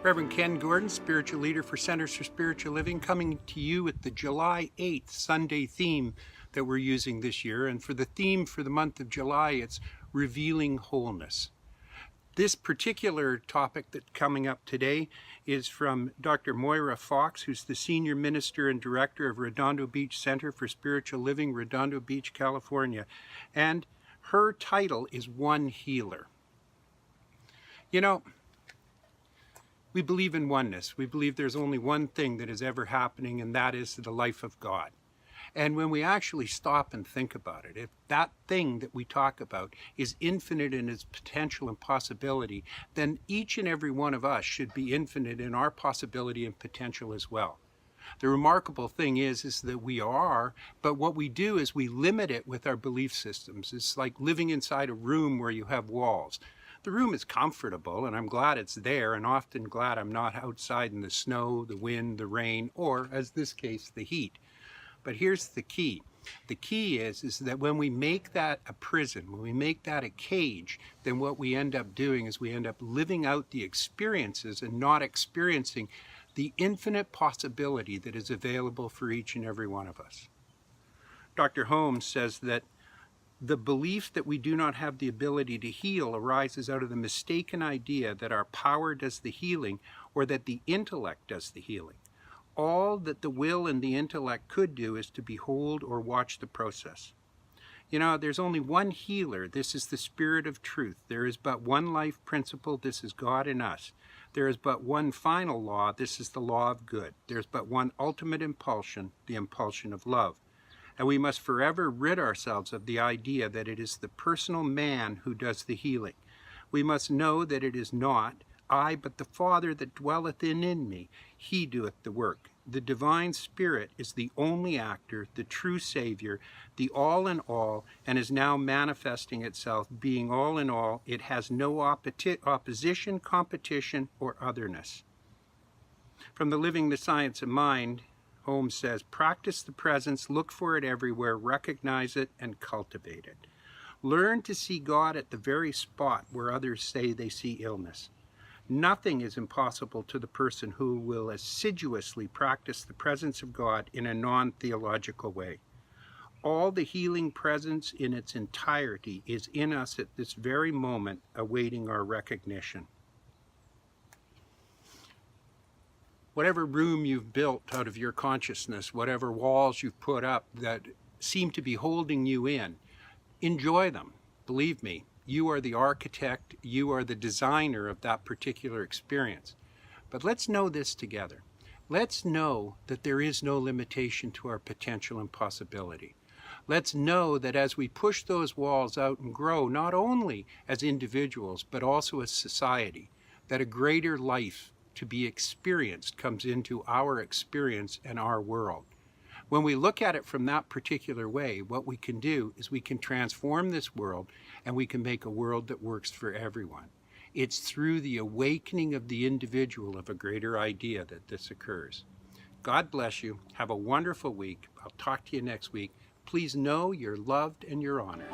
Reverend Ken Gordon, spiritual leader for Centers for Spiritual Living, coming to you with the July 8th Sunday theme that we're using this year. And for the theme for the month of July, it's Revealing Wholeness. This particular topic that's coming up today is from Dr. Moira Fox, who's the Senior Minister and Director of Redondo Beach Center for Spiritual Living, Redondo Beach, California. And her title is One Healer. You know, we believe in oneness. We believe there's only one thing that is ever happening, and that is the life of God. And when we actually stop and think about it, if that thing that we talk about is infinite in its potential and possibility, then each and every one of us should be infinite in our possibility and potential as well. The remarkable thing is that we are, but what we do is we limit it with our belief systems. It's like living inside a room where you have walls. The room is comfortable, and I'm glad it's there, and often glad I'm not outside in the snow, the wind, the rain, or, as this case, the heat. But here's the key. The key is that when we make that a prison, when we make that a cage, then what we end up doing is we end up living out the experiences and not experiencing the infinite possibility that is available for each and every one of us. Dr. Holmes says that the belief that we do not have the ability to heal arises out of the mistaken idea that our power does the healing or that the intellect does the healing. All that the will and the intellect could do is to behold or watch the process. You know, there's only one healer. This is the Spirit of Truth. There is but one life principle. This is God in us. There is but one final law. This is the law of good. There's but one ultimate impulsion, the impulsion of love. And we must forever rid ourselves of the idea that it is the personal man who does the healing. We must know that it is not I, but the Father that dwelleth in me. He doeth the work. The divine Spirit is the only actor, the true Savior, the all in all, and is now manifesting itself, being all in all. It has no opposition, competition, or otherness. From the Living the Science of Mind, Holmes says, practice the presence, look for it everywhere, recognize it, and cultivate it. Learn to see God at the very spot where others say they see illness. Nothing is impossible to the person who will assiduously practice the presence of God in a non-theological way. All the healing presence in its entirety is in us at this very moment, awaiting our recognition. Whatever room you've built out of your consciousness, whatever walls you've put up that seem to be holding you in, enjoy them. Believe me, you are the architect, you are the designer of that particular experience. But let's know this together. Let's know that there is no limitation to our potential and possibility. Let's know that as we push those walls out and grow, not only as individuals, but also as society, that a greater life to be experienced comes into our experience and our world. When we look at it from that particular way, what we can do is we can transform this world and we can make a world that works for everyone. It's through the awakening of the individual of a greater idea that this occurs. God bless you. Have a wonderful week. I'll talk to you next week. Please know you're loved and you're honored.